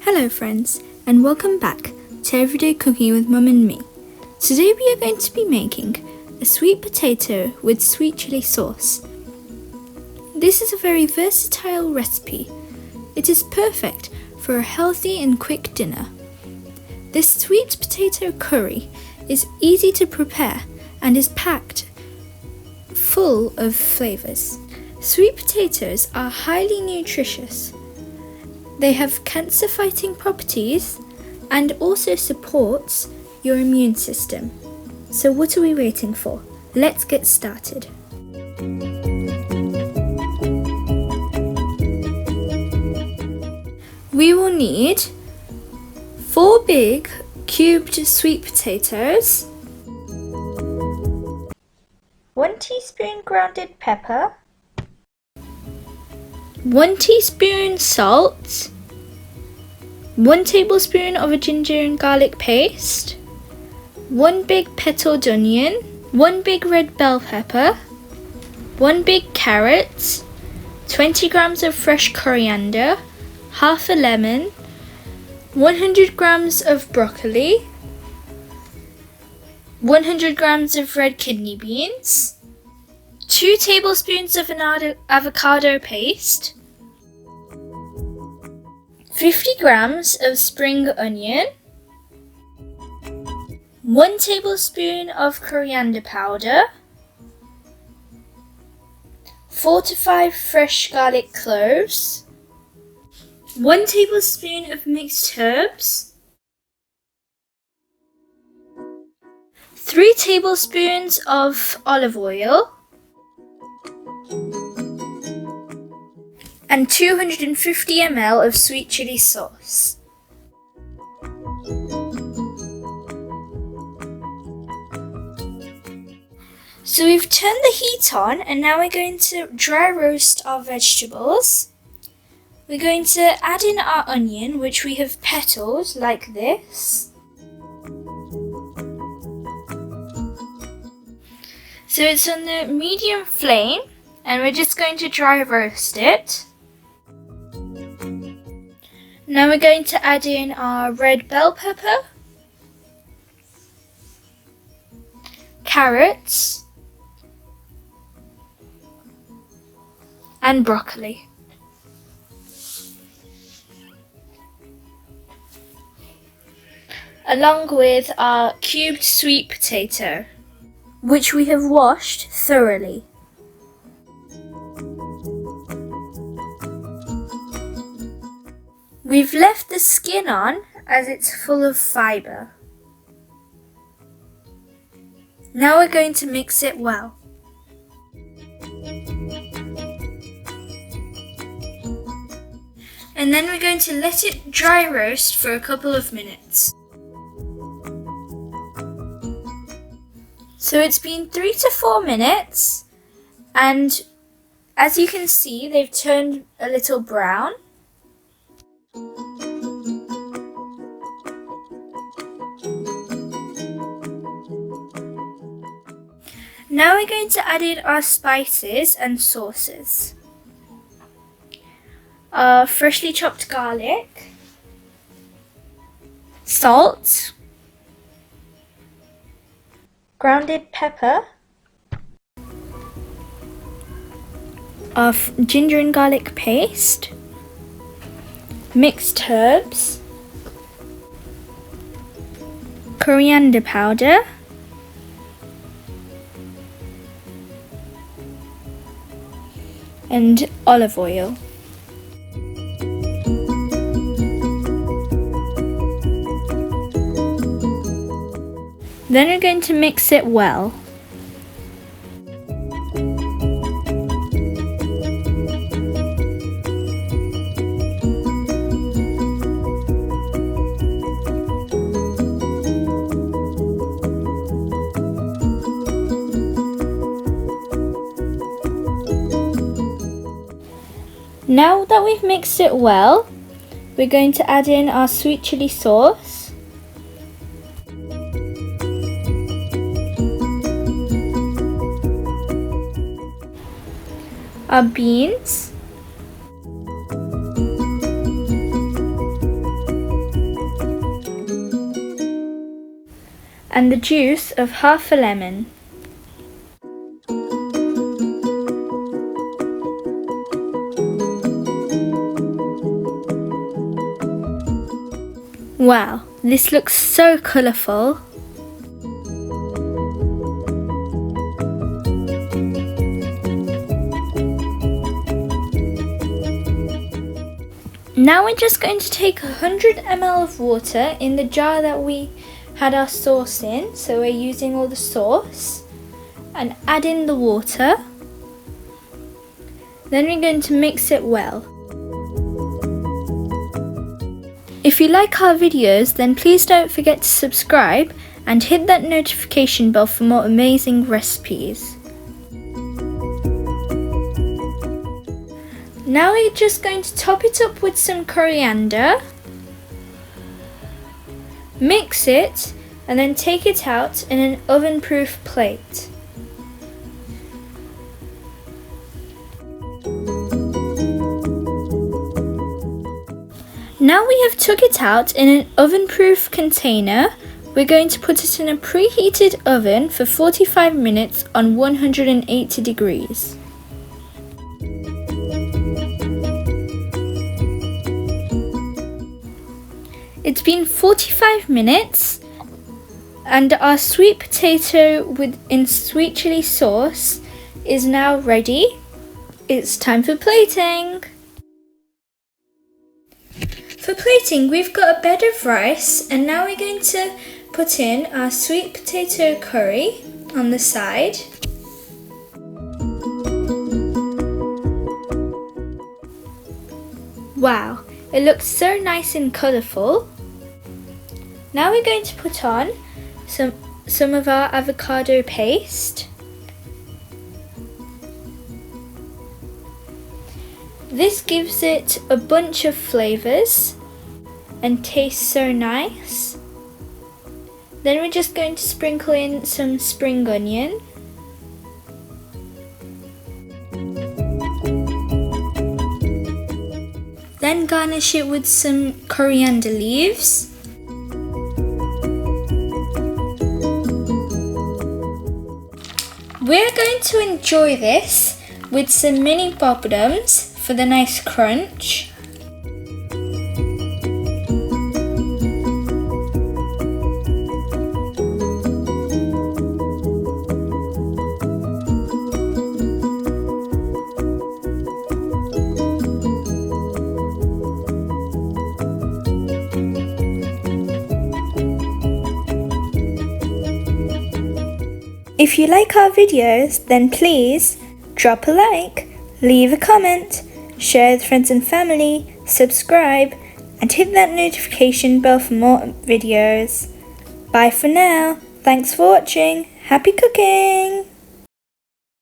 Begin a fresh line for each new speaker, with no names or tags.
Hello friends, and welcome back to Everyday Cooking with Mum and me. Today we are going to be making a sweet potato with sweet chili sauce. This is a very versatile recipe. It is perfect for a healthy and quick dinner. This sweet potato curry is easy to prepare and is packed full of flavours. Sweet potatoes are highly nutritious. They have cancer-fighting properties and also supports your immune system. So what are we waiting for? Let's get started. We will need 4 big cubed sweet potatoes, 1 teaspoon grounded pepper, 1 teaspoon salt, 1 tablespoon of a ginger and garlic paste, 1 big petaled onion, 1 big red bell pepper, 1 big carrot, 20 grams of fresh coriander, half a lemon, 100 grams of broccoli, 100 grams of red kidney beans, 2 tablespoons of an avocado paste, 50 grams of spring onion, 1 tablespoon of coriander powder, 4 to 5 fresh garlic cloves, 1 tablespoon of mixed herbs, 3 tablespoons of olive oil, and 250 ml of sweet chili sauce. So we've turned the heat on and now we're going to dry roast our vegetables. We're going to add in our onion, which we have petaled like this. So it's on the medium flame and we're just going to dry roast it. Now we're going to add in our red bell pepper, carrots, and broccoli. Along with our cubed sweet potato, which we have washed thoroughly. We've left the skin on as it's full of fibre. Now we're going to mix it well. And then we're going to let it dry roast for a couple of minutes. So it's been 3 to 4 minutes, and as you can see, they've turned a little brown. Now we're going to add in our spices and sauces. Our freshly chopped garlic, salt, grounded pepper, our ginger and garlic paste, mixed herbs, coriander powder, and olive oil. Then we're going to mix it well. Now that we've mixed it well, we're going to add in our sweet chili sauce, our beans, and the juice of half a lemon. Wow, this looks so colourful. Now we're just going to take 100 ml of water in the jar that we had our sauce in, so we're using all the sauce, and add in the water. Then we're going to mix it well. If you like our videos, then please don't forget to subscribe and hit that notification bell for more amazing recipes. Now we're just going to top it up with some coriander, mix it, and then take it out in an oven-proof plate. Now we have took it out in an oven-proof container, we're going to put it in a preheated oven for 45 minutes on 180 degrees. It's been 45 minutes and our sweet potato in sweet chili sauce is now ready. It's time for plating. For plating, we've got a bed of rice, and now we're going to put in our sweet potato curry on the side. Wow, it looks so nice and colourful. Now we're going to put on some of our avocado paste. This gives it a bunch of flavours and tastes so nice. Then we're just going to sprinkle in some spring onion. Then garnish it with some coriander leaves. We're going to enjoy this with some mini poppadoms for the nice crunch. If you like our videos, then please drop a like, leave a comment, share with friends and family, subscribe, and hit that notification bell for more videos. Bye for now. Thanks for watching. Happy cooking!